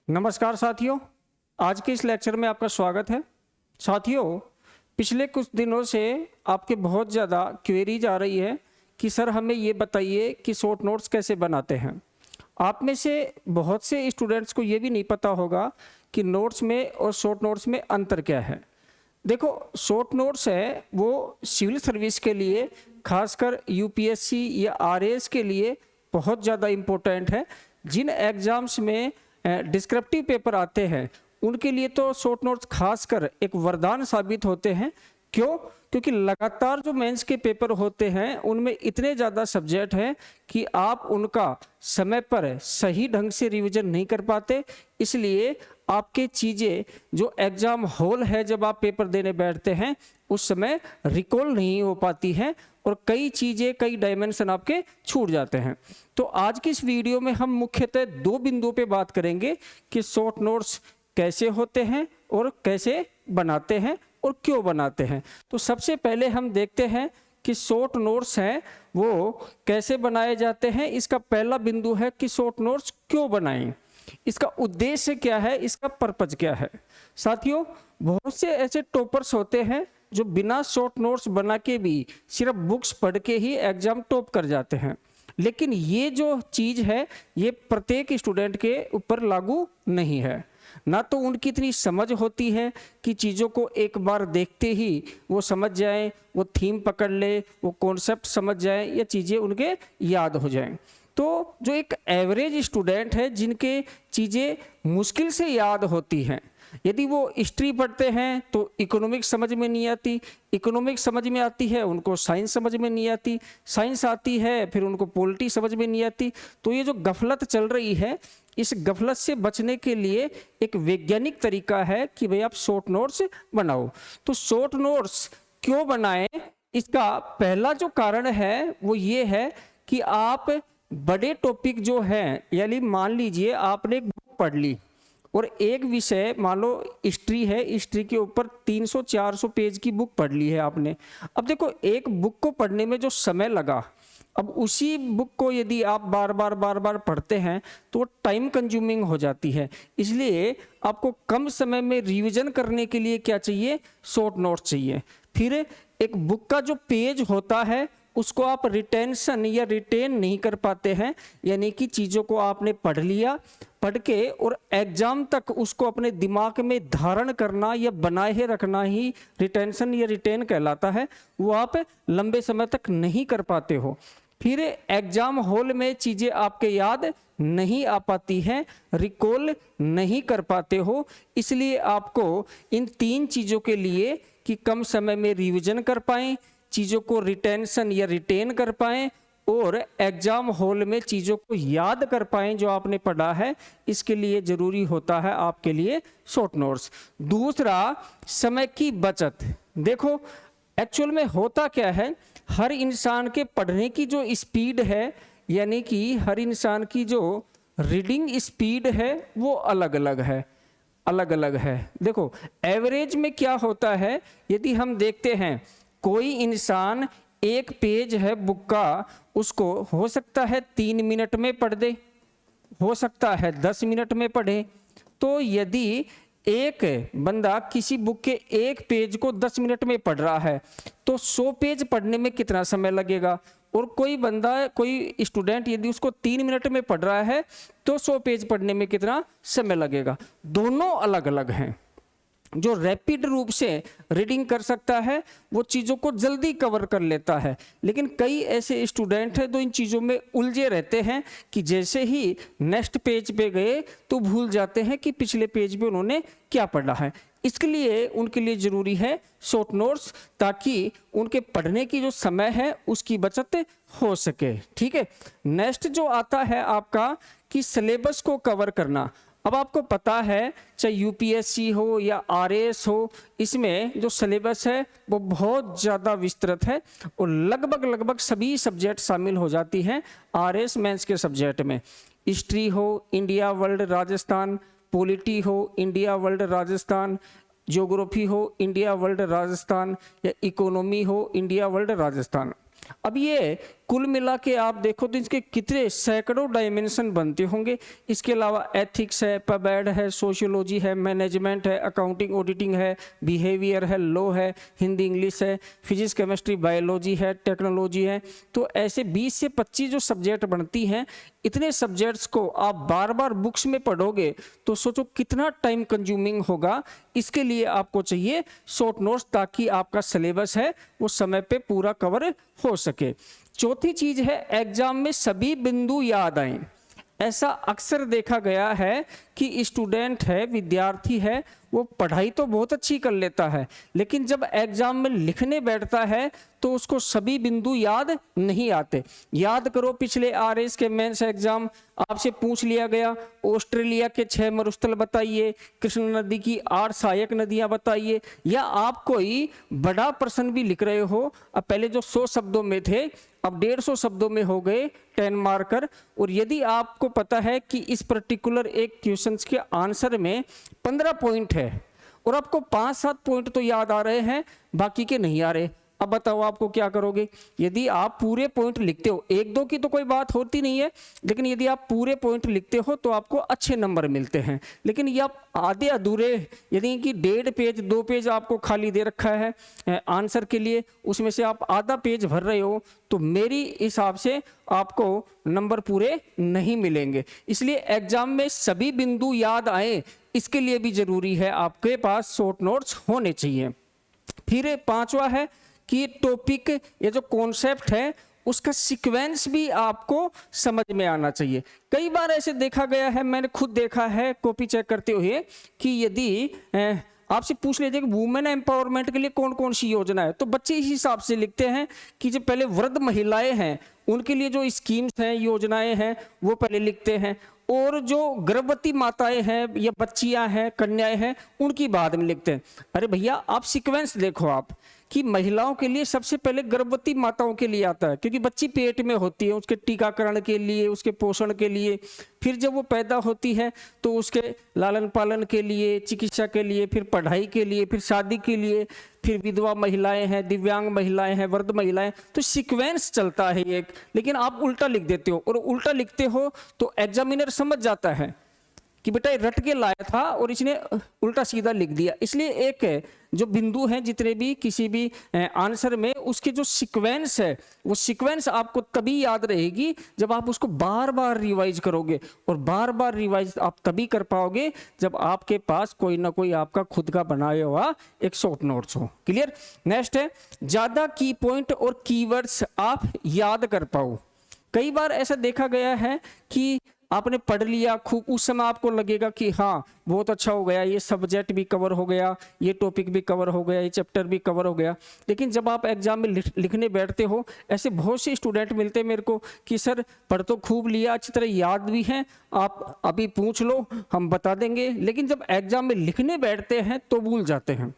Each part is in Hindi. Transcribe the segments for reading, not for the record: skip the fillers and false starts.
नमस्कार साथियों, आज के इस लेक्चर में आपका स्वागत है। साथियों, पिछले कुछ दिनों से आपके बहुत ज़्यादा क्वेरीज आ रही है कि सर हमें ये बताइए कि शॉर्ट नोट्स कैसे बनाते हैं। आप में से बहुत से स्टूडेंट्स को ये भी नहीं पता होगा कि नोट्स में और शॉर्ट नोट्स में अंतर क्या है। देखो, शॉर्ट नोट्स है वो सिविल सर्विस के लिए, खासकर यूपीएससी या आरएएस के लिए बहुत ज़्यादा इम्पोर्टेंट है। जिन एग्ज़ाम्स में डिस्क्रिप्टिव पेपर आते हैं उनके लिए तो शॉर्ट नोट्स खासकर एक वरदान साबित होते हैं। क्यों? क्योंकि लगातार जो मेंस के पेपर होते हैं उनमें इतने ज़्यादा सब्जेक्ट हैं कि आप उनका समय पर सही ढंग से रिवीजन नहीं कर पाते। इसलिए आपके चीज़ें जो एग्ज़ाम हॉल है, जब आप पेपर देने बैठते हैं उस समय रिकॉल नहीं हो पाती हैं और कई चीज़ें, कई डायमेंशन आपके छूट जाते हैं। तो आज की इस वीडियो में हम मुख्यतः दो बिंदुओं पे बात करेंगे कि शॉर्ट नोट्स कैसे होते हैं और कैसे बनाते हैं और क्यों बनाते हैं। तो सबसे पहले हम देखते हैं कि शॉर्ट नोट्स हैं वो कैसे बनाए जाते हैं। इसका पहला बिंदु है कि शॉर्ट नोट्स क्यों बनाएं, इसका उद्देश्य क्या है, इसका पर्पज क्या है। साथियों, बहुत से ऐसे टॉपर्स होते हैं जो बिना शॉर्ट नोट्स बना के भी सिर्फ बुक्स पढ़ के ही एग्जाम टॉप कर जाते हैं। लेकिन ये जो चीज़ है ये प्रत्येक स्टूडेंट के ऊपर लागू नहीं है। ना तो उनकी इतनी समझ होती है कि चीज़ों को एक बार देखते ही वो समझ जाएं, वो थीम पकड़ ले, वो कॉन्सेप्ट समझ जाएं या चीज़ें उनके याद हो जाएं। तो जो एक एवरेज स्टूडेंट है जिनके चीज़ें मुश्किल से याद होती हैं, यदि वो हिस्ट्री पढ़ते हैं तो इकोनॉमिक्स समझ में नहीं आती, इकोनॉमिक्स समझ में आती है उनको साइंस समझ में नहीं आती, साइंस आती है फिर उनको पॉलिटी समझ में नहीं आती। तो ये जो गफलत चल रही है, इस गफलत से बचने के लिए एक वैज्ञानिक तरीका है कि भाई आप शॉर्ट नोट्स बनाओ। तो शॉर्ट नोट्स क्यों बनाएं, इसका पहला जो कारण है वो ये है कि आप बड़े टॉपिक जो हैं, यानी मान लीजिए आपने एक बुक पढ़ ली और एक विषय मान लो हिस्ट्री है, हिस्ट्री के ऊपर 300-400 पेज की बुक पढ़ ली है आपने। अब देखो, एक बुक को पढ़ने में जो समय लगा, अब उसी बुक को यदि आप बार बार पढ़ते हैं तो टाइम कंज्यूमिंग हो जाती है। इसलिए आपको कम समय में रिवीजन करने के लिए क्या चाहिए? शॉर्ट नोट्स चाहिए। फिर एक बुक का जो पेज होता है उसको आप रिटेंशन या रिटेन नहीं कर पाते हैं, यानी कि चीज़ों को आपने पढ़ लिया, पढ़ के और एग्जाम तक उसको अपने दिमाग में धारण करना या बनाए रखना ही रिटेंशन या रिटेन कहलाता है। वो आप लंबे समय तक नहीं कर पाते हो, फिर एग्जाम हॉल में चीज़ें आपके याद नहीं आ पाती हैं, रिकॉल नहीं कर पाते हो। इसलिए आपको इन तीन चीज़ों के लिए कि कम समय में रिवीजन कर पाएं, चीज़ों को रिटेंशन या रिटेन कर पाएं और एग्जाम हॉल में चीज़ों को याद कर पाएं जो आपने पढ़ा है, इसके लिए ज़रूरी होता है आपके लिए शॉर्ट नोट्स। दूसरा, समय की बचत। देखो, एक्चुअल में होता क्या है, हर इंसान के पढ़ने की जो स्पीड है, यानी कि हर इंसान की जो रीडिंग स्पीड है वो अलग अलग है, अलग अलग है। देखो, एवरेज में क्या होता है, यदि हम देखते हैं कोई इंसान एक पेज है बुक का, उसको हो सकता है 3 मिनट में पढ़ दे, हो सकता है 10 मिनट में पढ़े। तो यदि एक बंदा किसी बुक के एक पेज को 10 मिनट में पढ़ रहा है तो 100 पेज पढ़ने में कितना समय लगेगा? और कोई बंदा, कोई स्टूडेंट यदि उसको 3 मिनट में पढ़ रहा है तो 100 पेज पढ़ने में कितना समय लगेगा? दोनों अलग अलग हैं। जो रैपिड रूप से रीडिंग कर सकता है वो चीज़ों को जल्दी कवर कर लेता है, लेकिन कई ऐसे स्टूडेंट हैं जो इन चीज़ों में उलझे रहते हैं कि जैसे ही नेक्स्ट पेज पे गए तो भूल जाते हैं कि पिछले पेज पे उन्होंने क्या पढ़ा है। इसके लिए उनके लिए ज़रूरी है शॉर्ट नोट्स, ताकि उनके पढ़ने की जो समय है उसकी बचत हो सके। ठीक है, नेक्स्ट जो आता है आपका कि सिलेबस को कवर करना। अब आपको पता है, चाहे यूपीएससी हो या आरएएस हो, इसमें जो सिलेबस है वो बहुत ज़्यादा विस्तृत है और लगभग सभी सब्जेक्ट शामिल हो जाती हैं आरएएस मेंस के सब्जेक्ट में। हिस्ट्री हो, इंडिया वर्ल्ड राजस्थान, पॉलिटी हो, इंडिया वर्ल्ड राजस्थान, ज्योग्राफी हो, इंडिया वर्ल्ड राजस्थान, या इकोनॉमी हो, इंडिया वर्ल्ड राजस्थान। अब ये कुल मिला के आप देखो तो इसके कितने सैकड़ों डायमेंशन बनते होंगे। इसके अलावा एथिक्स है, पबैड है, सोशियोलॉजी है, मैनेजमेंट है, अकाउंटिंग ऑडिटिंग है, बिहेवियर है, लॉ है, हिंदी इंग्लिश है, फिजिक्स केमिस्ट्री बायोलॉजी है, टेक्नोलॉजी है। तो ऐसे 20 से 25 जो सब्जेक्ट बनती हैं, इतने सब्जेक्ट्स को आप बार बार बुक्स में पढ़ोगे तो सोचो कितना टाइम कंज्यूमिंग होगा। इसके लिए आपको चाहिए शॉर्ट नोट्स, ताकि आपका सिलेबस है वो समय पे पूरा कवर हो सके। चौथी चीज है एग्जाम में सभी बिंदु याद आए। ऐसा अक्सर देखा गया है कि स्टूडेंट है, विद्यार्थी है, वो पढ़ाई तो बहुत अच्छी कर लेता है, लेकिन जब एग्जाम में लिखने बैठता है तो उसको सभी बिंदु याद नहीं आते। याद करो पिछले आरएस के मेंस एग्जाम, आपसे पूछ लिया गया ऑस्ट्रेलिया के 6 मरुस्थल बताइए, कृष्ण नदी की 8 सहायक नदियां बताइए, या आप कोई बड़ा प्रश्न भी लिख रहे हो। अब पहले जो 100 शब्दों में थे अब 150 शब्दों में हो गए 10 मार्कर। और यदि आपको पता है कि इस पर्टिकुलर एक क्वेश्चन के आंसर में 15 पॉइंट है और आपको 5-7 पॉइंट तो याद आ रहे हैं, बाकी के नहीं आ रहे, अब बताओ आपको क्या करोगे। यदि आप पूरे पॉइंट लिखते हो, 1-2 की तो कोई बात होती नहीं है, लेकिन यदि आप पूरे पॉइंट लिखते हो तो आपको अच्छे नंबर मिलते हैं। लेकिन ये आप आधे अधूरे, यदि कि 1.5 पेज 2 पेज आपको खाली दे रखा है आंसर के लिए, उसमें से आप आधा पेज भर रहे हो, तो मेरी हिसाब से आपको नंबर पूरे नहीं मिलेंगे। इसलिए एग्जाम में सभी बिंदु याद आए, इसके लिए भी जरूरी है आपके पास शॉर्ट नोट्स होने चाहिए। फिर 5वां है कि टॉपिक, ये जो कॉन्सेप्ट है उसका सीक्वेंस भी आपको समझ में आना चाहिए। कई बार ऐसे देखा गया है, मैंने खुद देखा है कॉपी चेक करते हुए, कि यदि आपसे पूछ लीजिए कि वुमेन एम्पावरमेंट के लिए कौन कौन सी योजना है, तो बच्चे इस हिसाब से लिखते हैं कि जो पहले वृद्ध महिलाएं हैं उनके लिए जो स्कीम्स हैं, योजनाएं हैं, वो पहले लिखते हैं, और जो गर्भवती माताएं हैं या बच्चियां हैं, कन्याएं हैं, उनकी बाद में लिखते हैं। अरे भैया आप सीक्वेंस देखो आप, कि महिलाओं के लिए सबसे पहले गर्भवती माताओं के लिए आता है, क्योंकि बच्ची पेट में होती है, उसके टीकाकरण के लिए, उसके पोषण के लिए, फिर जब वो पैदा होती है तो उसके लालन पालन के लिए, चिकित्सा के लिए, फिर पढ़ाई के लिए, फिर शादी के लिए, फिर विधवा महिलाएं हैं, दिव्यांग महिलाएं हैं, वृद्ध महिलाएं, तो सीक्वेंस चलता है एक। लेकिन आप उल्टा लिख देते हो, और उल्टा लिखते हो तो एग्जामिनर समझ जाता है कि बेटा रट के लाया था और इसने उल्टा सीधा लिख दिया। इसलिए एक जो बिंदु हैं जितने भी किसी भी आंसर में, उसके जो सीक्वेंस है, वो सीक्वेंस आपको तभी याद रहेगी जब आप उसको बार बार रिवाइज करोगे, और बार बार रिवाइज आप तभी कर पाओगे जब आपके पास कोई ना कोई आपका खुद का बनाया हुआ एक शॉर्ट नोट्स हो। क्लियर। नेक्स्ट है ज्यादा की पॉइंट और कीवर्ड्स आप याद कर पाओ। कई बार ऐसा देखा गया है कि आपने पढ़ लिया खूब, उस समय आपको लगेगा कि हाँ बहुत अच्छा हो गया, ये सब्जेक्ट भी कवर हो गया, ये टॉपिक भी कवर हो गया, ये चैप्टर भी कवर हो गया। लेकिन जब आप एग्जाम में लिखने बैठते हो, ऐसे बहुत से स्टूडेंट मिलते हैं मेरे को कि सर पढ़ तो खूब लिया, अच्छी तरह याद भी हैं, आप अभी पूछ लो हम बता देंगे, लेकिन जब एग्जाम में लिखने बैठते हैं तो भूल जाते हैं।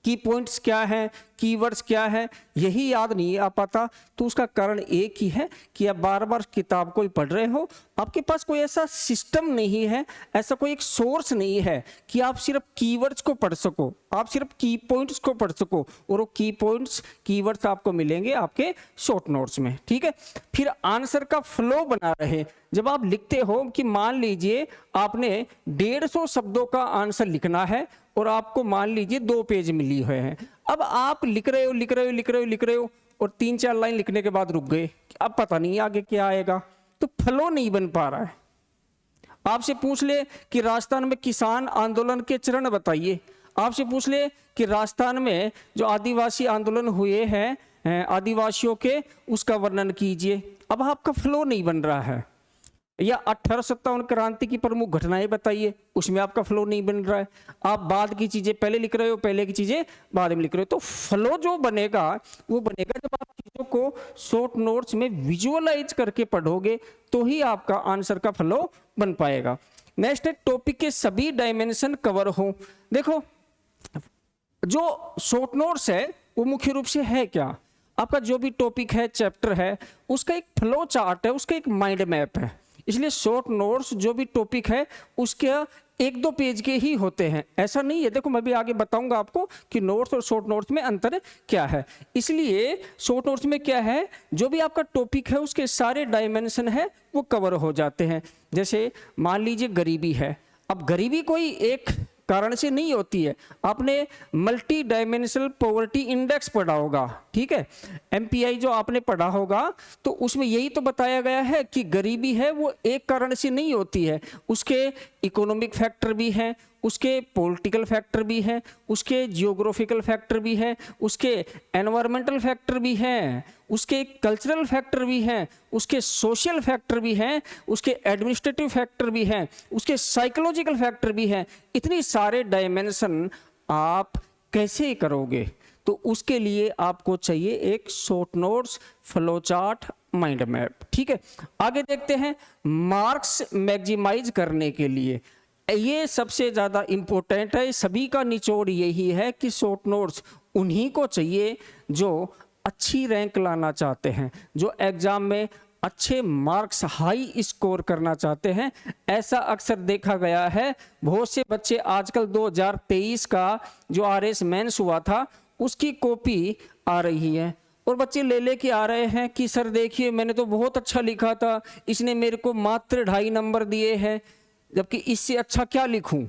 की पॉइंट्स क्या है, कीवर्ड्स क्या है, यही याद नहीं आ पाता। तो उसका कारण एक ही है कि आप बार बार किताब को ही पढ़ रहे हो, आपके पास कोई ऐसा सिस्टम नहीं है, ऐसा कोई एक सोर्स नहीं है कि आप सिर्फ कीवर्ड्स को पढ़ सको, आप सिर्फ की पॉइंट्स को पढ़ सको, और वो की पॉइंट्स कीवर्ड्स आपको मिलेंगे आपके शॉर्ट नोट्स में। ठीक है। फिर आंसर का फ्लो बना रहे। जब आप लिखते हो कि मान लीजिए आपने 150 शब्दों का आंसर लिखना है और आपको मान लीजिए 2 पेज मिली हुए हैं, अब आप लिख रहे हो और 3-4 लाइन लिखने के बाद रुक गए, अब पता नहीं आगे क्या आएगा, तो फ्लो नहीं बन पा रहा है। आपसे पूछ ले कि राजस्थान में किसान आंदोलन के चरण बताइए, आपसे पूछ ले कि राजस्थान में जो आदिवासी आंदोलन हुए हैं आदिवासियों के, उसका वर्णन कीजिए, अब आपका फ्लो नहीं बन रहा है। या 1857 क्रांति की प्रमुख घटनाएं बताइए, उसमें आपका फ्लो नहीं बन रहा है। आप बाद की चीजें पहले लिख रहे हो, पहले की चीजें बाद में लिख रहे हो। तो फ्लो जो बनेगा वो बनेगा जब आप चीजों को शॉर्ट नोट्स में विजुअलाइज करके पढ़ोगे, तो ही आपका आंसर का फ्लो बन पाएगा। नेक्स्ट है टॉपिक के सभी डायमेंशन कवर हो। देखो जो शॉर्ट नोट्स है वो मुख्य रूप से है क्या, आपका जो भी टॉपिक है, चैप्टर है, उसका एक फ्लो चार्ट है, उसका एक माइंड मैप है। इसलिए शॉर्ट नोट्स जो भी टॉपिक है उसका एक दो पेज के ही होते हैं, ऐसा नहीं है। देखो मैं भी आगे बताऊंगा आपको कि नोट्स और शॉर्ट नोट्स में अंतर क्या है। इसलिए शॉर्ट नोट्स में क्या है, जो भी आपका टॉपिक है उसके सारे डायमेंशन है वो कवर हो जाते हैं। जैसे मान लीजिए गरीबी है, अब गरीबी कोई एक कारण से नहीं होती है, आपने मल्टी डायमेंशनल पॉवर्टी इंडेक्स पढ़ा होगा, ठीक है, एमपीआई जो आपने पढ़ा होगा, तो उसमें यही तो बताया गया है कि गरीबी है वो एक कारण से नहीं होती है, उसके इकोनॉमिक फैक्टर भी हैं, उसके पॉलिटिकल फैक्टर भी हैं, उसके जियोग्राफिकल फैक्टर भी हैं, उसके एनवायरमेंटल फैक्टर भी हैं, उसके कल्चरल फैक्टर भी हैं, उसके सोशल फैक्टर भी हैं, उसके एडमिनिस्ट्रेटिव फैक्टर भी हैं, उसके साइकोलॉजिकल फैक्टर भी हैं। इतनी सारे डायमेंशन आप कैसे करोगे? तो उसके लिए आपको चाहिए एक short notes, flow chart, mind map, ठीक है। आगे देखते हैं मार्क्स मैक्सिमाइज करने के लिए, ये सबसे ज़्यादा इम्पोर्टेंट है, सभी का निचोड़ यही है कि शॉर्ट नोट्स उन्हीं को चाहिए जो अच्छी रैंक लाना चाहते हैं, जो एग्जाम में अच्छे मार्क्स हाई स्कोर करना चाहते हैं। ऐसा अक्सर देखा गया है, बहुत से बच्चे आजकल 2023 का जो आरएस मेंस हुआ था उसकी कॉपी आ रही है और बच्चे ले के आ रहे हैं कि सर देखिए मैंने तो बहुत अच्छा लिखा था, इसने मेरे को मात्र 2.5 नंबर दिए हैं, जबकि इससे अच्छा क्या लिखूं।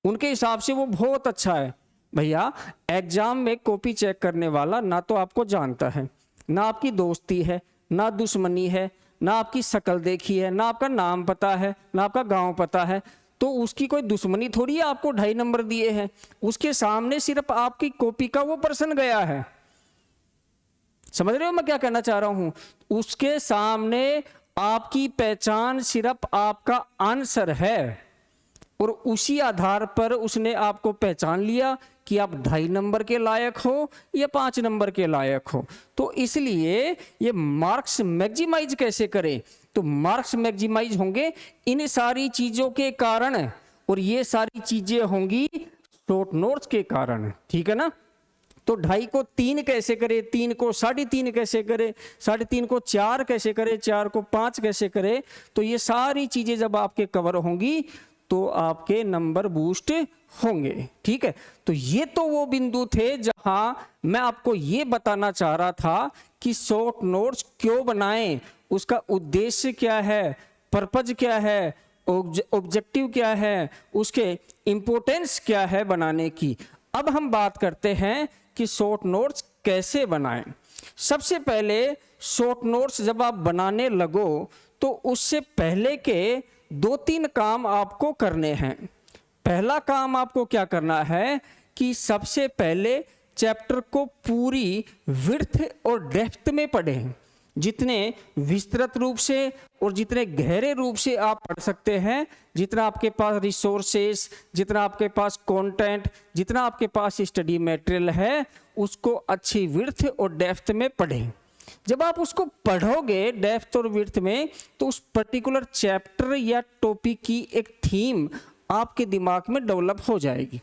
उनके हिसाब से वो बहुत अच्छा है। भैया एग्जाम में कॉपी चेक करने वाला ना तो आपको जानता है, ना आपकी दोस्ती है, ना दुश्मनी है, ना आपकी शक्ल देखी है, ना आपका नाम पता है, ना आपका गांव पता है, तो उसकी कोई दुश्मनी थोड़ी है आपको 2.5 नंबर दिए हैं। उसके सामने सिर्फ आपकी कॉपी का वो पर्सन गया है। समझ रहे हो मैं क्या कहना चाह रहा हूं? उसके सामने आपकी पहचान सिर्फ आपका आंसर है और उसी आधार पर उसने आपको पहचान लिया कि आप 2.5 नंबर के लायक हो या 5 नंबर के लायक हो। तो इसलिए ये मार्क्स मैक्सिमाइज कैसे करें? तो मार्क्स मैक्सिमाइज होंगे इन सारी चीजों के कारण, और ये सारी चीजें होंगी शॉर्ट नोट्स के कारण, ठीक है ना। तो 2.5 को 3 कैसे करें, 3 को 3.5 कैसे करें, 3.5 को 4 कैसे करें, 4 को 5 कैसे करें। तो ये सारी चीजें जब आपके कवर होंगी तो आपके नंबर बूस्ट होंगे, ठीक है। तो ये तो वो बिंदु थे जहां मैं आपको ये बताना चाह रहा था कि शॉर्ट नोट्स क्यों बनाएं, उसका उद्देश्य क्या है, पर्पज क्या है, ऑब्जेक्टिव क्या है, उसके इंपॉर्टेंस क्या है बनाने की। अब हम बात करते हैं कि शॉर्ट नोट्स कैसे बनाएं। सबसे पहले शॉर्ट नोट्स जब आप बनाने लगो तो उससे पहले के 2-3 काम आपको करने हैं। पहला काम आपको क्या करना है कि सबसे पहले चैप्टर को पूरी विड्थ और डेप्थ में पढ़ें। जितने विस्तृत रूप से और जितने गहरे रूप से आप पढ़ सकते हैं, जितना आपके पास रिसोर्सेस, जितना आपके पास कंटेंट, जितना आपके पास स्टडी मटेरियल है, उसको अच्छी विड्थ और डेप्थ में पढ़ें। जब आप उसको पढ़ोगे डेप्थ और विड्थ में, तो उस पर्टिकुलर चैप्टर या टॉपिक की एक थीम आपके दिमाग में डेवलप हो जाएगी।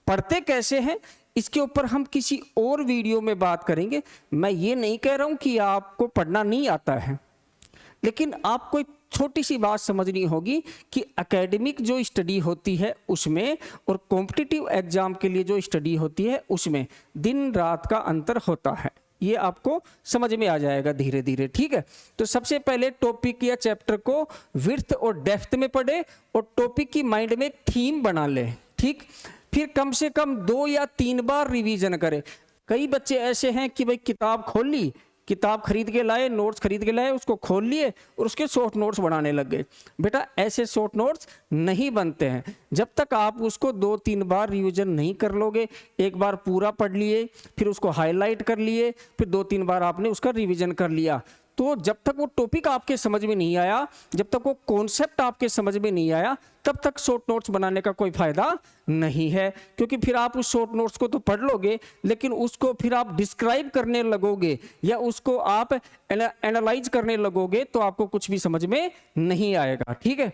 पढ़ते कैसे हैं इसके ऊपर हम किसी और वीडियो में बात करेंगे। मैं ये नहीं कह रहा हूं कि आपको पढ़ना नहीं आता है, लेकिन आपको एक छोटी सी बात समझनी होगी कि एकेडमिक जो स्टडी होती है उसमें और कॉम्पिटिटिव एग्जाम के लिए जो स्टडी होती है उसमें दिन रात का अंतर होता है। ये आपको समझ में आ जाएगा धीरे धीरे, ठीक है। तो सबसे पहले टॉपिक या चैप्टर को विड्थ और डेप्थ में पढ़े और टॉपिक की माइंड में एक थीम बना ले, ठीक। फिर कम से कम 2 या 3 बार रिवीजन करें। कई बच्चे ऐसे हैं कि भाई किताब खोल ली, किताब खरीद के लाए, नोट्स खरीद के लाए, उसको खोल लिए और उसके शॉर्ट नोट्स बनाने लग गए। बेटा ऐसे शॉर्ट नोट्स नहीं बनते हैं। जब तक आप उसको 2-3 बार रिवीजन नहीं कर लोगे, एक बार पूरा पढ़ लिए, फिर उसको हाईलाइट कर लिए, फिर 2-3 बार आपने उसका रिवीजन कर लिया, तो जब तक वो टॉपिक आपके समझ में नहीं आया, जब तक वो कॉन्सेप्ट आपके समझ में नहीं आया, तब तक शॉर्ट नोट्स बनाने का कोई फायदा नहीं है। क्योंकि फिर आप उस शॉर्ट नोट्स को तो पढ़ लोगे, लेकिन उसको फिर आप डिस्क्राइब करने लगोगे या उसको आप एनालाइज करने लगोगे तो आपको कुछ भी समझ में नहीं आएगा, ठीक है।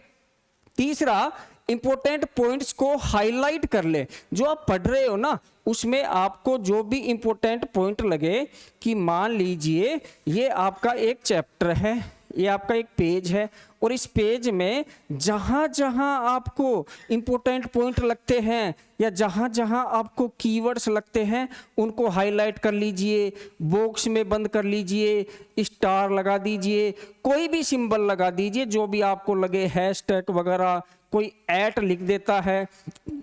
तीसरा, इंपॉर्टेंट पॉइंट्स को हाईलाइट कर ले। जो आप पढ़ रहे हो ना, उसमें आपको जो भी इंपॉर्टेंट पॉइंट लगे कि मान लीजिए ये आपका एक चैप्टर है ये आपका एक पेज है और इस पेज में जहाँ जहाँ आपको इम्पोर्टेंट पॉइंट लगते हैं या जहाँ जहाँ आपको कीवर्ड्स लगते हैं उनको हाईलाइट कर लीजिए, बॉक्स में बंद कर लीजिए, स्टार लगा दीजिए, कोई भी सिंबल लगा दीजिए जो भी आपको लगे, हैशटैग वगैरह, कोई ऐट लिख देता है।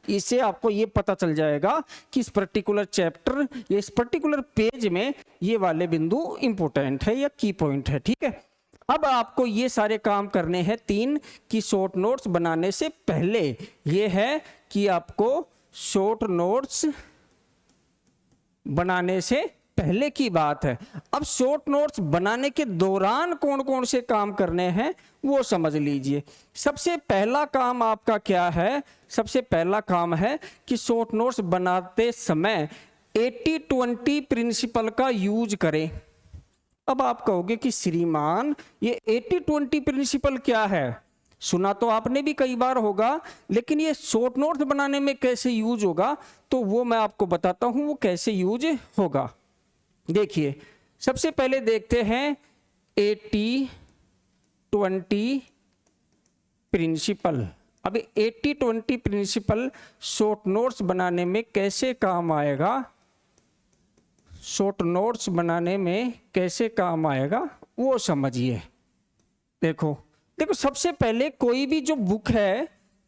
इससे आपको ये पता चल जाएगा कि इस पर्टिकुलर चैप्टर या इस पर्टिकुलर पेज में ये वाले बिंदु इंपॉर्टेंट है या की पॉइंट है। ठीक है, अब आपको ये सारे काम करने हैं 3 की शॉर्ट नोट्स बनाने से पहले। ये है कि आपको शॉर्ट नोट्स बनाने से पहले की बात है। अब शॉर्ट नोट्स बनाने के दौरान कौन कौन से काम करने हैं वो समझ लीजिए। सबसे पहला काम आपका क्या है? सबसे पहला काम है कि शॉर्ट नोट्स बनाते समय 80-20 प्रिंसिपल का यूज करें। अब आप कहोगे कि श्रीमान ये 80-20 प्रिंसिपल क्या है? सुना तो आपने भी कई बार होगा, लेकिन ये शॉर्ट नोट्स बनाने में कैसे यूज होगा तो वो मैं आपको बताता हूं वो कैसे यूज होगा। देखिए, सबसे पहले देखते हैं 80-20 प्रिंसिपल। अब 80-20 प्रिंसिपल शॉर्ट नोट्स बनाने में कैसे काम आएगा, शॉर्ट नोट्स बनाने में कैसे काम आएगा वो समझिए। देखो सबसे पहले कोई भी जो बुक है,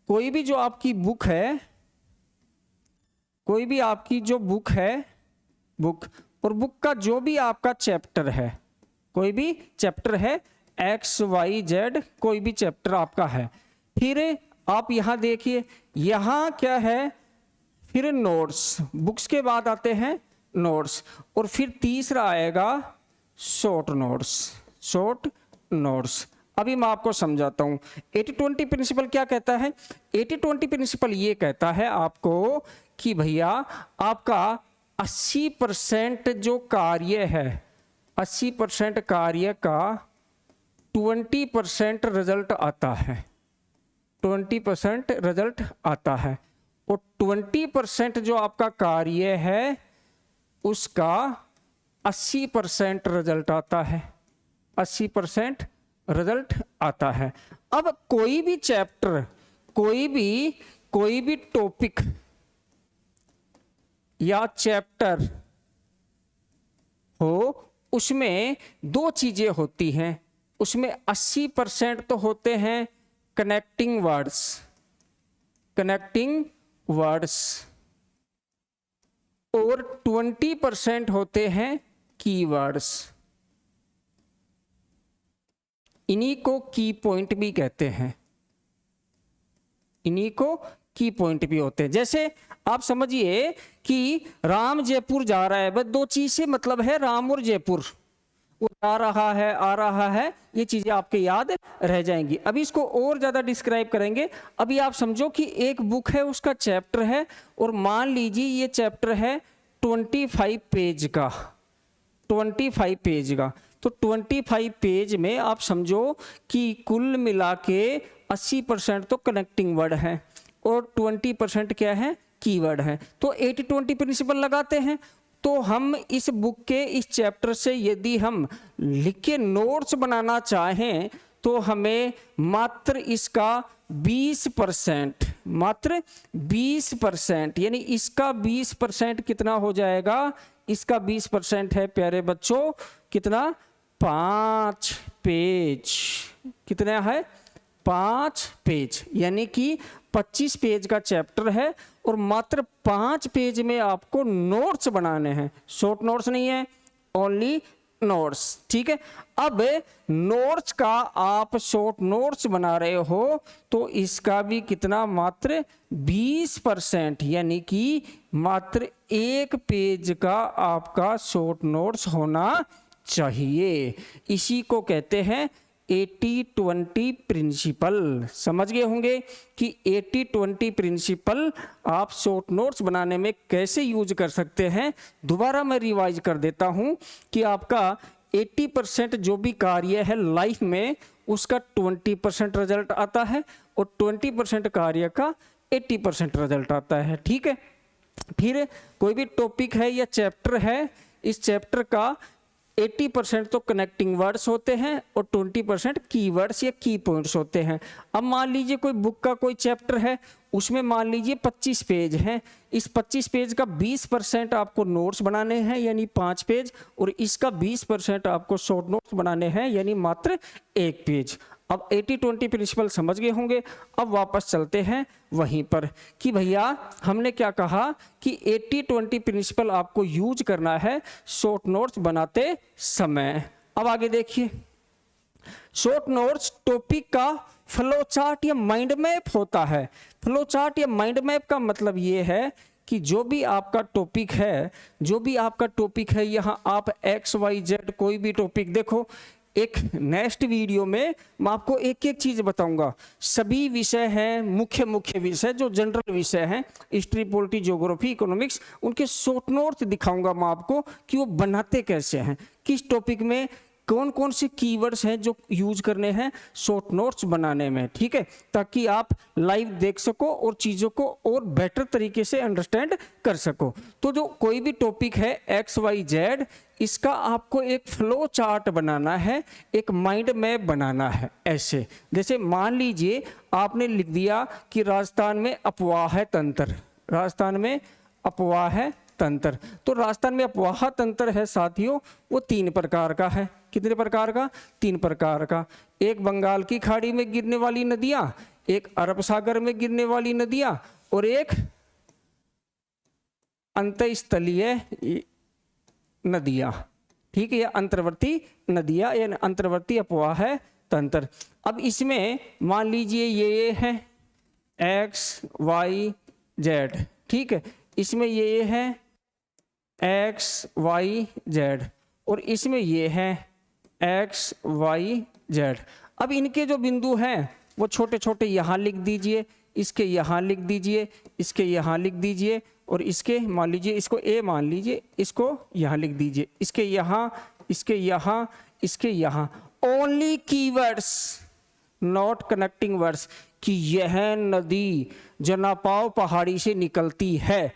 कोई भी जो आपकी बुक है, कोई भी आपकी जो बुक है, बुक और बुक का जो भी आपका चैप्टर है, कोई भी चैप्टर है XYZ, कोई भी चैप्टर आपका है, फिर आप यहां देखिए यहां क्या है, फिर नोट्स, बुक्स के बाद आते हैं नोट्स और फिर तीसरा आएगा शॉर्ट नोट्स, शॉर्ट नोट्स। अभी मैं आपको समझाता हूं 80-20 प्रिंसिपल क्या कहता है। 80-20 प्रिंसिपल ये कहता है आपको कि भैया आपका 80% जो कार्य है, 80% कार्य का 20% रिजल्ट आता है, 20% रिजल्ट आता है और 20% जो आपका कार्य है उसका 80% रिजल्ट आता है, 80% रिजल्ट आता है। अब कोई भी चैप्टर, कोई भी टॉपिक या चैप्टर हो, उसमें 2 चीजें होती हैं। उसमें 80% तो होते हैं कनेक्टिंग वर्ड्स, कनेक्टिंग वर्ड्स, और 20% होते हैं कीवर्ड्स। इन्हीं को की पॉइंट भी कहते हैं, इन्हीं को की पॉइंट भी होते हैं। जैसे आप समझिए कि राम जयपुर जा रहा है, बस 2 चीज से मतलब है, राम और जयपुर, वो जा रहा है, आ रहा है, ये चीजें आपके याद रह जाएंगी। अभी इसको और ज्यादा डिस्क्राइब करेंगे। अभी आप समझो कि एक बुक है, उसका चैप्टर है और मान लीजिए ये चैप्टर है 25 पेज का, 25 पेज का। तो 25 पेज में आप समझो कि कुल मिला के 80% तो कनेक्टिंग वर्ड है और 20% क्या है, कीवर्ड है। तो 80-20 प्रिंसिपल लगाते हैं। तो हम इस बुक के इस चैप्टर से यदि हम लिख के नोट्स बनाना चाहें तो हमें मात्र इसका 20%, मात्र 20%, यानी इसका 20% कितना हो जाएगा, इसका 20% है प्यारे बच्चों कितना, 5 पेज। कितना है, 5 पेज, यानी कि 25 पेज का चैप्टर है और मात्र 5 पेज में आपको नोट्स बनाने हैं। शॉर्ट नोट्स नहीं है, ओनली नोट्स। ठीक है, अब नोट्स का आप शॉर्ट नोट्स बना रहे हो तो इसका भी कितना, मात्र 20%, यानी कि मात्र 1 पेज का आपका शॉर्ट नोट्स होना चाहिए। इसी को कहते हैं 80-20 प्रिंसिपल। समझ गए होंगे कि 80-20 प्रिंसिपल आप शॉर्ट नोट्स बनाने में कैसे यूज कर सकते हैं। दोबारा मैं रिवाइज कर देता हूं कि आपका 80% जो भी कार्य है लाइफ में उसका 20% रिजल्ट आता है और 20% कार्य का 80% रिजल्ट आता है। ठीक है, फिर कोई भी टॉपिक है या चैप्टर है, इस चैप्टर का 80% तो कनेक्टिंग वर्ड्स होते हैं और 20% कीवर्ड्स या की पॉइंट्स होते हैं। अब मान लीजिए कोई बुक का कोई चैप्टर है, उसमें मान लीजिए 25 पेज हैं, इस 25 पेज का 20% आपको नोट्स बनाने हैं यानी 5 पेज, और इसका 20% आपको शॉर्ट नोट्स बनाने हैं यानी मात्र 1 पेज। अब 80-20 प्रिंसिपल समझ गए होंगे। अब वापस चलते हैं वहीं पर कि भैया हमने क्या कहा कि 80-20 प्रिंसिपल आपको यूज करना है शॉर्ट नोट्स बनाते समय। अब आगे देखिए, शॉर्ट नोट्स टॉपिक का फ्लो चार्ट या माइंड मैप होता है। फ्लो चार्ट या माइंड मैप का मतलब ये है कि जो भी आपका टॉपिक है, यहाँ आप XYZ कोई भी टॉपिक देखो, एक नेक्स्ट वीडियो में मैं आपको एक एक चीज बताऊंगा। सभी विषय हैं, मुख्य विषय जो जनरल विषय हैं, हिस्ट्री, पॉलिटी, ज्योग्राफी, इकोनॉमिक्स, उनके शॉर्ट नोट्स दिखाऊंगा मैं आपको कि वो बनाते कैसे हैं, किस टॉपिक में कौन कौन से कीवर्ड्स हैं जो यूज करने हैं शॉर्ट नोट्स बनाने में, ठीक है, ताकि आप लाइव देख सको और चीज़ों को और बेटर तरीके से अंडरस्टैंड कर सको। तो जो कोई भी टॉपिक है XYZ, इसका आपको एक फ्लो चार्ट बनाना है, एक माइंड मैप बनाना है। ऐसे जैसे मान लीजिए आपने लिख दिया कि राजस्थान में अपवाह तंत्र, राजस्थान में अपवाह तंत्र, तो राजस्थान में अपवाह तंत्र है साथियों, वो 3 प्रकार का है। कितने प्रकार का? 3 प्रकार का। एक बंगाल की खाड़ी में गिरने वाली नदियां, एक अरब सागर में गिरने वाली नदियां, और एक अंतःस्थलीय नदियां, ठीक है, या अंतर्वर्ती नदियां या अंतर्वर्ती अपवाह तंत्र। अब इसमें मान लीजिए ये है XYZ, ठीक है, इसमें ये है XYZ और इसमें ये है XYZ। अब इनके जो बिंदु हैं वो छोटे छोटे यहाँ लिख दीजिए, इसके यहाँ लिख दीजिए, इसके यहाँ लिख दीजिए, और इसके मान लीजिए इसको A मान लीजिए, इसको यहाँ लिख दीजिए, इसके यहाँ, इसके यहाँ, इसके यहाँ। Only keywords, not connecting words, कि यह नदी जनापाव पहाड़ी से निकलती है,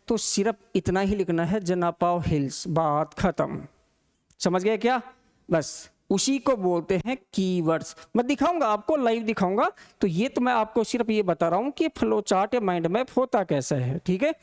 तो सिर्फ इतना ही लिखना है, जनापाव हिल्स, बात खत्म। समझ गए क्या? बस उसी को बोलते हैं कीवर्ड्स। मैं दिखाऊंगा आपको, लाइव दिखाऊंगा। तो ये तो मैं आपको सिर्फ ये बता रहा हूं कि फ्लो चार्ट या माइंड मैप होता कैसा है, ठीक है।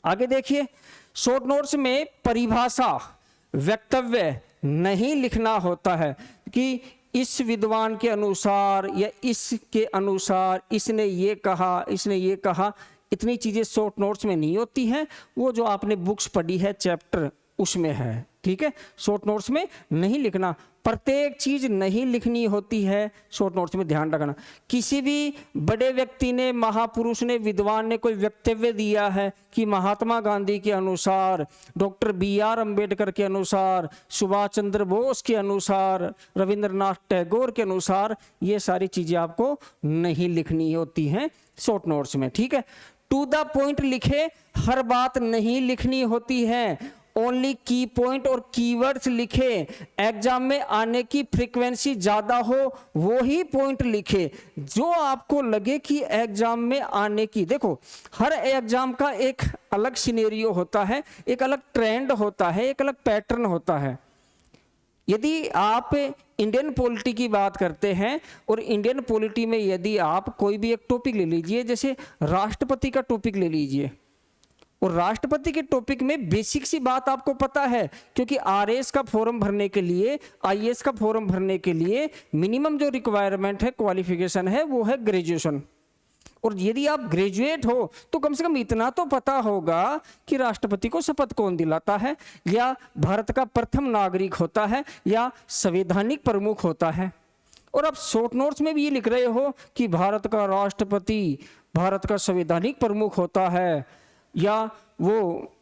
आगे देखिए, शॉर्ट नोट्स में परिभाषा, वक्तव्य नहीं लिखना होता है कि इस विद्वान के अनुसार या इसके अनुसार, इसने ये कहा, इसने ये कहा। इतनी चीजें शॉर्ट नोट्स में नहीं होती हैं, वो जो आपने बुक्स पढ़ी है चैप्टर उसमें है, ठीक है। शॉर्ट नोट्स में नहीं लिखना, प्रत्येक चीज नहीं लिखनी होती है शॉर्ट नोट्स में, ध्यान रखना। किसी भी बड़े व्यक्ति ने, महापुरुष ने, विद्वान ने कोई वक्तव्य दिया है कि महात्मा गांधी के अनुसार, डॉक्टर BR अम्बेडकर के अनुसार, सुभाष चंद्र बोस के अनुसार, रविंद्रनाथ टैगोर के अनुसार, ये सारी चीजें आपको नहीं लिखनी होती हैं शॉर्ट नोट्स में, ठीक है। टू द पॉइंट लिखे, हर बात नहीं लिखनी होती है, ओनली की पॉइंट और कीवर्ड्स लिखे। एग्जाम में आने की फ्रीक्वेंसी ज्यादा हो वो ही पॉइंट लिखे, जो आपको लगे कि एग्जाम में आने की। देखो, हर एग्जाम का एक अलग सिनेरियो होता है, एक अलग ट्रेंड होता है, एक अलग पैटर्न होता है। यदि आप इंडियन पॉलिटी की बात करते हैं और इंडियन पॉलिटी में यदि आप कोई भी एक टॉपिक ले लीजिए, जैसे राष्ट्रपति का टॉपिक ले लीजिए, और राष्ट्रपति के टॉपिक में बेसिक सी बात आपको पता है, क्योंकि RS का फॉर्म भरने के लिए, IAS का फॉर्म भरने के लिए मिनिमम जो रिक्वायरमेंट है, क्वालिफिकेशन है, वो है ग्रेजुएशन। और यदि आप ग्रेजुएट हो तो कम से कम इतना तो पता होगा कि राष्ट्रपति को शपथ कौन दिलाता है, या भारत का प्रथम नागरिक होता है, या संवैधानिक प्रमुख होता है। और आप शॉर्ट नोट्स में भी ये लिख रहे हो कि भारत का राष्ट्रपति भारत का संवैधानिक प्रमुख होता है, या वो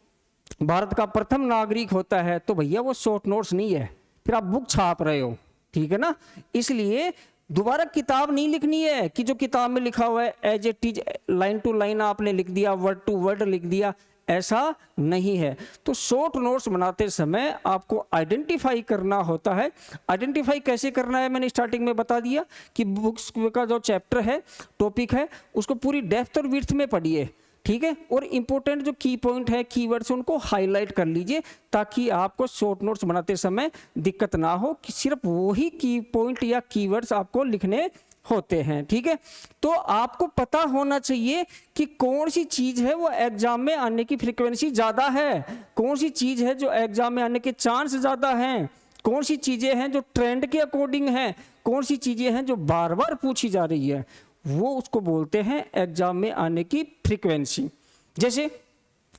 भारत का प्रथम नागरिक होता है, तो भैया वो शॉर्ट नोट्स नहीं है, फिर आप बुक छाप रहे हो, ठीक है ना। इसलिए दोबारा किताब नहीं लिखनी है कि जो किताब में लिखा हुआ है as it is, line to line आपने लिख दिया, वर्ड टू वर्ड लिख दिया, ऐसा नहीं है। तो शॉर्ट नोट्स बनाते समय आपको आइडेंटिफाई करना होता है। आइडेंटिफाई कैसे करना है मैंने स्टार्टिंग में बता दिया कि बुक्स का जो चैप्टर है, टॉपिक है, उसको पूरी डेप्थ और विड्थ में पढ़िए, ठीक है। और इंपॉर्टेंट जो की पॉइंट है, कीवर्ड्स, उनको हाईलाइट कर लीजिए ताकि आपको शॉर्ट नोट्स बनाते समय दिक्कत ना हो कि सिर्फ वही की पॉइंट या कीवर्ड्स आपको लिखने होते हैं, ठीक है। तो आपको पता होना चाहिए कि कौन सी चीज है वो एग्जाम में आने की फ्रीक्वेंसी ज्यादा है, कौन सी चीज है जो एग्जाम में आने के चांस ज्यादा हैं, कौन सी चीजें हैं जो ट्रेंड के अकॉर्डिंग हैं, कौन सी चीजें हैं जो बार बार पूछी जा रही है, वो उसको बोलते हैं एग्जाम में आने की फ्रीक्वेंसी। जैसे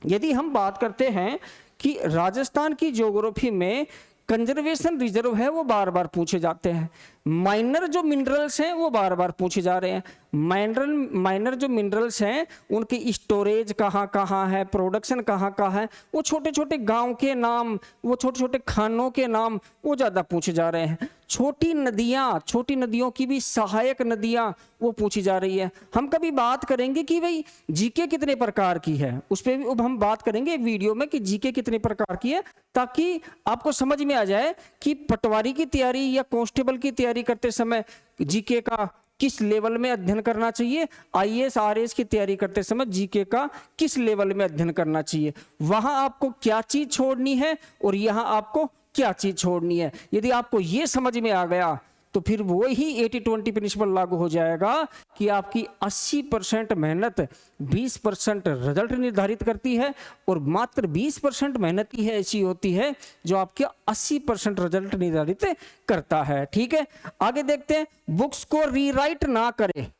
यदि हम बात करते हैं कि राजस्थान की ज्योग्राफी में कंजर्वेशन रिजर्व है वो बार बार पूछे जाते हैं, माइनर जो मिनरल्स हैं वो बार बार पूछे जा रहे हैं, माइनर जो मिनरल्स हैं उनकी स्टोरेज कहाँ कहाँ है, प्रोडक्शन कहाँ कहाँ है, वो छोटे छोटे गांव के नाम, वो छोटे छोटे खानों के नाम वो ज़्यादा पूछे जा रहे हैं। छोटी नदियों की भी सहायक नदियाँ वो पूछी जा रही है। हम कभी बात करेंगे कि भाई जीके कितने प्रकार की है, उस पर भी अब हम बात करेंगे वीडियो में कि जीके कितने प्रकार की है, ताकि आपको समझ में आ जाए कि पटवारी की तैयारी या कांस्टेबल की तैयारी करते समय जीके का किस लेवल में अध्ययन करना चाहिए, आईएएस आरएएस की तैयारी करते समय जीके का किस लेवल में अध्ययन करना चाहिए, वहां आपको क्या चीज छोड़नी है और यहां आपको क्या चीज छोड़नी है। यदि आपको ये समझ में आ गया तो फिर वो ही 80-20 प्रिंसिपल लागू हो जाएगा कि आपकी 80% मेहनत 20% रिजल्ट निर्धारित करती है और मात्र 20% मेहनत ही है ऐसी होती है जो आपके 80% रिजल्ट निर्धारित करता है, ठीक है। आगे देखते हैं, बुक्स को रीराइट ना करें।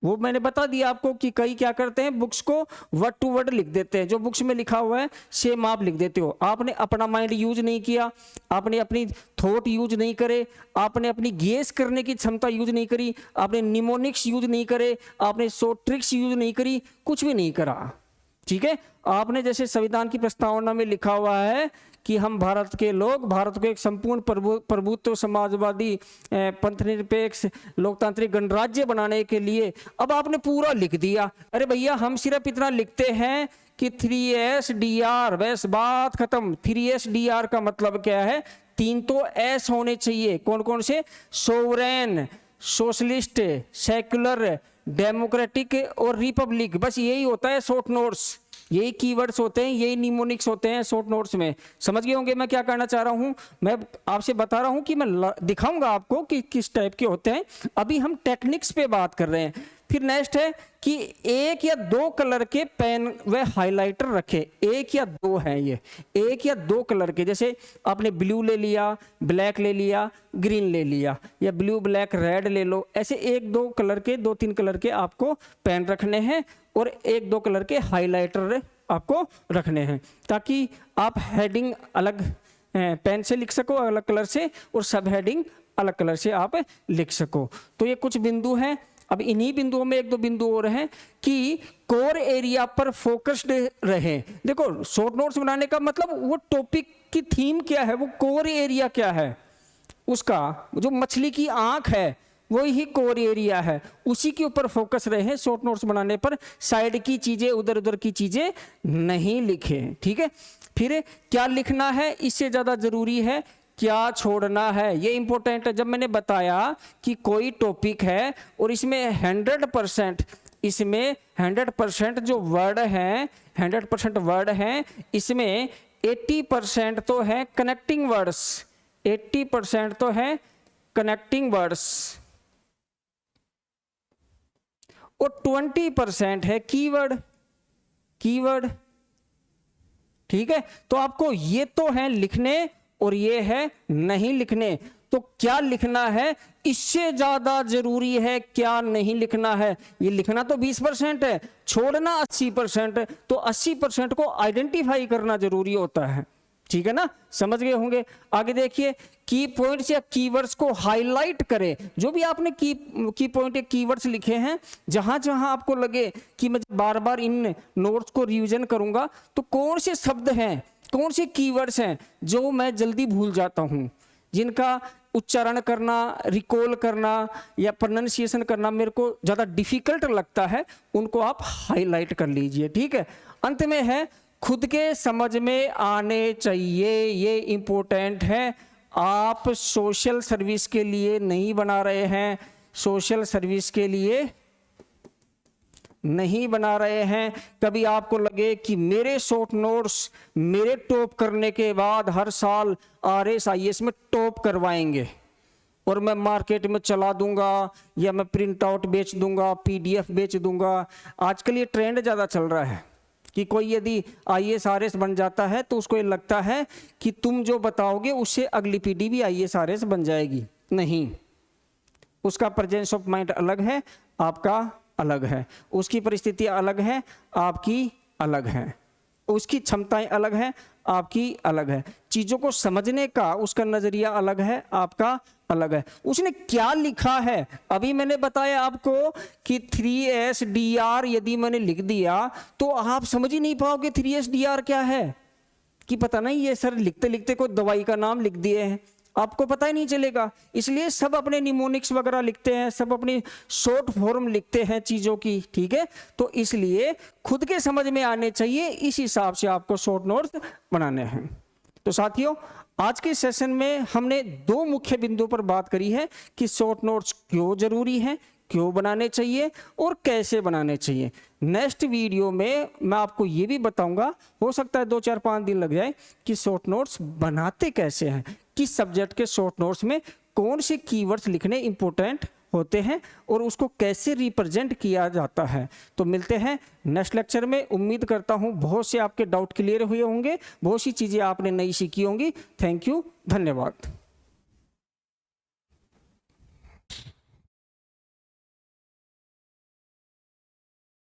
वो मैंने बता दिया आपको कि कई क्या करते हैं, बुक्स को वर्ड टू वर्ड लिख देते हैं, जो बुक्स में लिखा हुआ है सेम आप लिख देते हो। आपने अपना माइंड यूज नहीं किया, आपने अपनी थॉट यूज नहीं करे, आपने अपनी गेस करने की क्षमता यूज नहीं करी, आपने निमोनिक्स यूज नहीं करे, आपने शॉर्ट ट्रिक्स यूज नहीं करी, कुछ भी नहीं करा, ठीक है। आपने जैसे संविधान की प्रस्तावना में लिखा हुआ है कि हम भारत के लोग भारत को एक संपूर्ण प्रभुत्व समाजवादी पंथनिरपेक्ष लोकतांत्रिक गणराज्य बनाने के लिए, अब आपने पूरा लिख दिया। अरे भैया हम सिर्फ इतना लिखते हैं कि 3SDR, बस बात खत्म। 3SDR का मतलब क्या है, 3 तो एस होने चाहिए। कौन कौन से? सोवरेन, सोशलिस्ट, सेक्युलर, डेमोक्रेटिक और रिपब्लिक। बस यही होता है शॉर्ट नोट्स, यही कीवर्ड्स होते हैं, यही निमोनिक्स होते हैं शॉर्ट नोट्स में। समझ गए होंगे मैं क्या कहना चाह रहा हूं। मैं आपसे बता रहा हूं कि मैं दिखाऊंगा आपको कि किस टाइप के होते हैं। अभी हम टेक्निक्स पे बात कर रहे हैं। फिर नेक्स्ट है कि 1 या 2 कलर के पेन व हाइलाइटर रखे। 1 या 2 हैं ये, 1 या 2 कलर के। जैसे आपने ब्लू ले लिया, ब्लैक ले लिया, ग्रीन ले लिया, या ब्लू ब्लैक रेड ले लो। ऐसे 1-2 कलर के, 2-3 कलर के आपको पेन रखने हैं और 1-2 कलर के हाइलाइटर आपको रखने हैं, ताकि आप हेडिंग अलग पेन से लिख सको अलग कलर से, और सब हेडिंग अलग कलर से आप लिख सको। तो ये कुछ बिंदु हैं। अब इन्हीं बिंदुओं में 1-2 बिंदु और हैं कि कोर एरिया पर फोकस्ड रहे। देखो शॉर्ट नोट्स बनाने का मतलब वो टॉपिक की थीम क्या है, वो कोर एरिया क्या है उसका, जो मछली की आंख है वो ही कोर एरिया है, उसी के ऊपर फोकस रहे शॉर्ट नोट्स बनाने पर। साइड की चीजें, उधर उधर की चीजें नहीं लिखे, ठीक है। फिर क्या लिखना है, इससे ज्यादा जरूरी है क्या छोड़ना है, ये इंपॉर्टेंट है। जब मैंने बताया कि कोई टॉपिक है और इसमें 100% जो वर्ड हैं, 100% वर्ड हैं, इसमें 80% तो है कनेक्टिंग वर्ड्स, 80% तो है कनेक्टिंग वर्ड्स और 20% है कीवर्ड, ठीक है। तो आपको ये तो है लिखने और ये है नहीं लिखने। तो क्या लिखना है, इससे ज्यादा जरूरी है क्या नहीं लिखना है। ये लिखना तो 20% है, छोड़ना 80%, तो 80% को आइडेंटिफाई करना जरूरी होता है, ठीक है ना। समझ गए होंगे। आगे देखिए, की पॉइंट्स या कीवर्ड्स को हाईलाइट करें। जो भी आपने की पॉइंट या कीवर्ड्स लिखे हैं, जहां जहां आपको लगे कि मैं बार बार इन नोट्स को रिवीजन करूंगा, तो कौन से शब्द हैं, कौन से कीवर्ड्स हैं जो मैं जल्दी भूल जाता हूं, जिनका उच्चारण करना, रिकॉल करना या प्रोनाउंसिएशन करना मेरे को ज्यादा डिफिकल्ट लगता है, उनको आप हाईलाइट कर लीजिए, ठीक है। अंत में है खुद के समझ में आने चाहिए, ये इंपॉर्टेंट है। आप सोशल सर्विस के लिए नहीं बना रहे हैं, सोशल सर्विस के लिए नहीं बना रहे हैं। कभी आपको लगे कि मेरे शॉर्ट नोट्स मेरे टॉप करने के बाद हर साल RS-IAS में टॉप करवाएंगे और मैं मार्केट में चला दूंगा या मैं प्रिंट आउट बेच दूंगा, PDF बेच दूंगा। आजकल ये ट्रेंड ज़्यादा चल रहा है कि कोई यदि IAS RS बन जाता है तो उसको ये लगता है कि तुम जो बताओगे उससे अगली पीढ़ी भी IAS RS बन जाएगी। नहीं, उसका प्रेजेंस ऑफ माइंड अलग है, आपका अलग है, उसकी परिस्थिति अलग है, आपकी अलग है, उसकी क्षमताएं अलग है, आपकी अलग है, चीज़ों को समझने का उसका नज़रिया अलग है, आपका अलग है। उसने क्या लिखा है, अभी मैंने बताया आपको कि 3SDR यदि मैंने लिख दिया तो आप समझ ही नहीं पाओगे 3SDR क्या है, कि पता नहीं ये सर लिखते लिखते कोई दवाई का नाम लिख दिए हैं, आपको पता ही नहीं चलेगा। इसलिए सब अपने निमोनिक्स वगैरह लिखते हैं, सब अपनी शॉर्ट फॉर्म लिखते हैं चीज़ों की, ठीक है। तो इसलिए खुद के समझ में आने चाहिए, इस हिसाब से आपको शॉर्ट नोट्स बनाने हैं। तो साथियों, आज के सेशन में हमने 2 मुख्य बिंदुओं पर बात करी है कि शॉर्ट नोट्स क्यों जरूरी हैं, क्यों बनाने चाहिए और कैसे बनाने चाहिए। नेक्स्ट वीडियो में मैं आपको ये भी बताऊंगा, हो सकता है 2-4-5 दिन लग जाए, कि शॉर्ट नोट्स बनाते कैसे हैं, किस सब्जेक्ट के शॉर्ट नोट्स में कौन से कीवर्ड्स लिखने इंपॉर्टेंट होते हैं और उसको कैसे रिप्रेजेंट किया जाता है। तो मिलते हैं नेक्स्ट लेक्चर में। उम्मीद करता हूँ बहुत से आपके डाउट क्लियर हुए होंगे, बहुत सी चीज़ें आपने नई सीखी होंगी। थैंक यू, धन्यवाद।